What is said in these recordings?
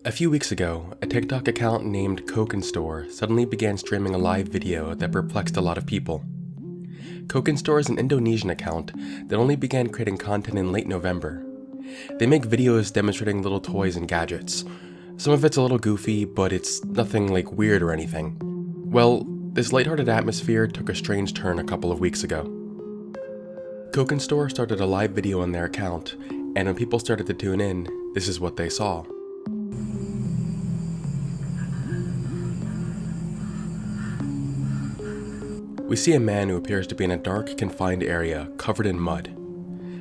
A few weeks ago, a TikTok account named Cokinstore suddenly began streaming a live video that perplexed a lot of people. Cokinstore is an Indonesian account that only began creating content in late November. They make videos demonstrating little toys and gadgets. Some of it's a little goofy, but it's nothing like weird or anything. Well, this lighthearted atmosphere took a strange turn a couple of weeks ago. Cokinstore started a live video on their account, and when people started to tune in, this is what they saw. We see a man who appears to be in a dark, confined area covered in mud.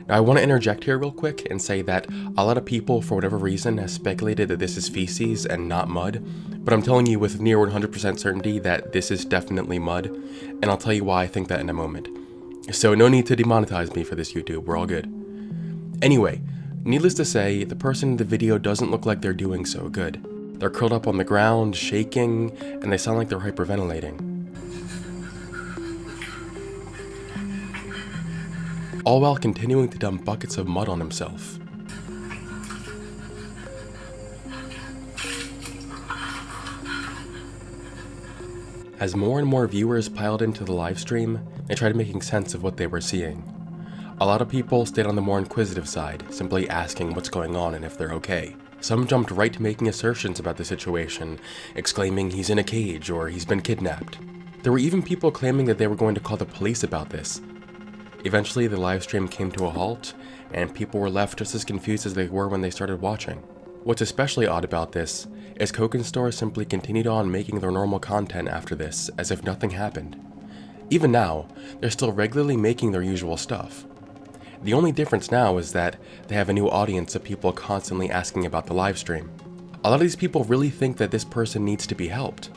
Now I want to interject here real quick and say that a lot of people, for whatever reason, have speculated that this is feces and not mud, but I'm telling you with near 100% certainty that this is definitely mud, and I'll tell you why I think that in a moment. So no need to demonetize me for this, YouTube, we're all good. Anyway, needless to say, the person in the video doesn't look like they're doing so good. They're curled up on the ground, shaking, and they sound like they're hyperventilating. All while continuing to dump buckets of mud on himself. As more and more viewers piled into the live stream, they tried making sense of what they were seeing. A lot of people stayed on the more inquisitive side, simply asking what's going on and if they're okay. Some jumped right to making assertions about the situation, exclaiming he's in a cage or he's been kidnapped. There were even people claiming that they were going to call the police about this. Eventually, the livestream came to a halt, and people were left just as confused as they were when they started watching. What's especially odd about this is Cokinstore simply continued on making their normal content after this, as if nothing happened. Even now, they're still regularly making their usual stuff. The only difference now is that they have a new audience of people constantly asking about the livestream. A lot of these people really think that this person needs to be helped.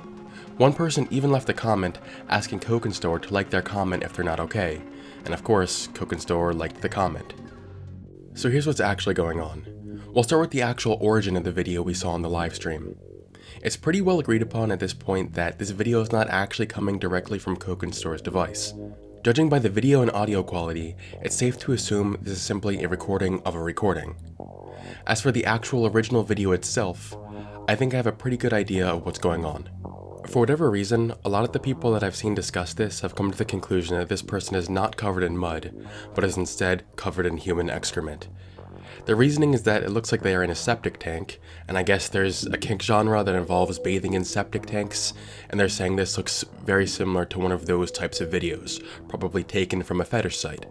One person even left a comment asking Cokinstore to like their comment if they're not okay. And of course, Cokinstore liked the comment. So here's what's actually going on. We'll start with the actual origin of the video we saw on the livestream. It's pretty well agreed upon at this point that this video is not actually coming directly from Cokinstore's device. Judging by the video and audio quality, it's safe to assume this is simply a recording of a recording. As for the actual original video itself, I think I have a pretty good idea of what's going on. For whatever reason, a lot of the people that I've seen discuss this have come to the conclusion that this person is not covered in mud, but is instead covered in human excrement. The reasoning is that it looks like they are in a septic tank, and I guess there's a kink genre that involves bathing in septic tanks, and they're saying this looks very similar to one of those types of videos, probably taken from a fetish site.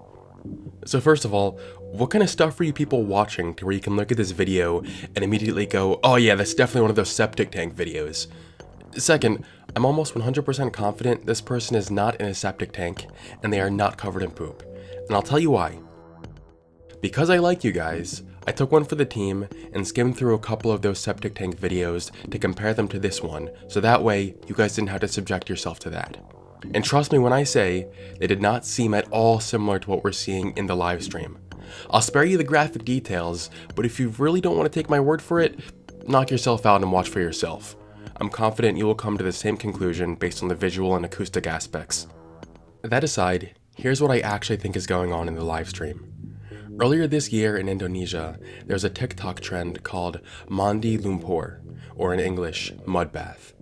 So first of all, what kind of stuff are you people watching to where you can look at this video and immediately go, oh yeah, that's definitely one of those septic tank videos? Second, I'm almost 100% confident this person is not in a septic tank and they are not covered in poop. And I'll tell you why. Because I like you guys, I took one for the team and skimmed through a couple of those septic tank videos to compare them to this one, so that way you guys didn't have to subject yourself to that. And trust me when I say, they did not seem at all similar to what we're seeing in the live stream. I'll spare you the graphic details, but if you really don't want to take my word for it, knock yourself out and watch for yourself. I'm confident you will come to the same conclusion based on the visual and acoustic aspects. That aside, here's what I actually think is going on in the livestream. Earlier this year in Indonesia, there's a TikTok trend called Mandi Lumpur, or in English, mud bath.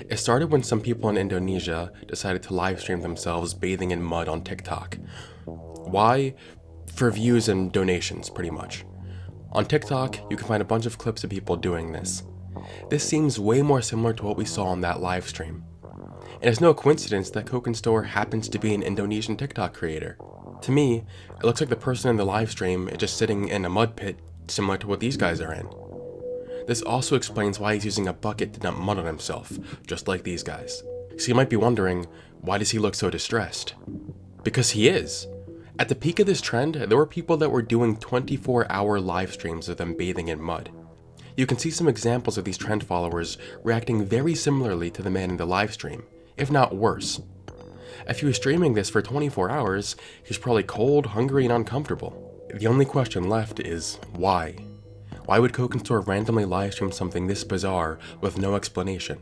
It started when some people in Indonesia decided to livestream themselves bathing in mud on TikTok. Why? For views and donations, pretty much. On TikTok, you can find a bunch of clips of people doing this. This seems way more similar to what we saw on that live stream. And it's no coincidence that Cokinstore happens to be an Indonesian TikTok creator. To me, it looks like the person in the live stream is just sitting in a mud pit similar to what these guys are in. This also explains why he's using a bucket to dump mud on himself, just like these guys. So you might be wondering, why does he look so distressed? Because he is. At the peak of this trend, there were people that were doing 24-hour live streams of them bathing in mud. You can see some examples of these trend followers reacting very similarly to the man in the live stream, if not worse. If he was streaming this for 24 hours, he's probably cold, hungry, and uncomfortable. The only question left is, why? Why would Cokinstore randomly livestream something this bizarre with no explanation?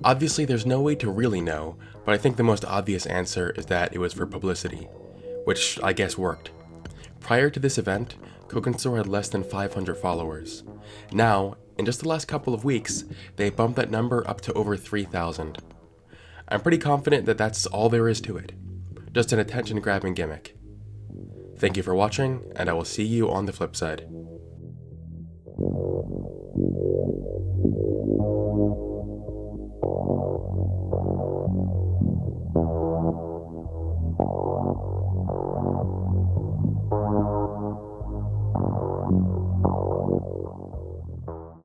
Obviously, there's no way to really know, but I think the most obvious answer is that it was for publicity, which I guess worked. Prior to this event, Cokinstore had less than 500 followers. Now, In just the last couple of weeks, they bumped that number up to over 3,000. I'm pretty confident that that's all there is to it. Just an attention-grabbing gimmick. Thank you for watching, and I will see you on the flip side.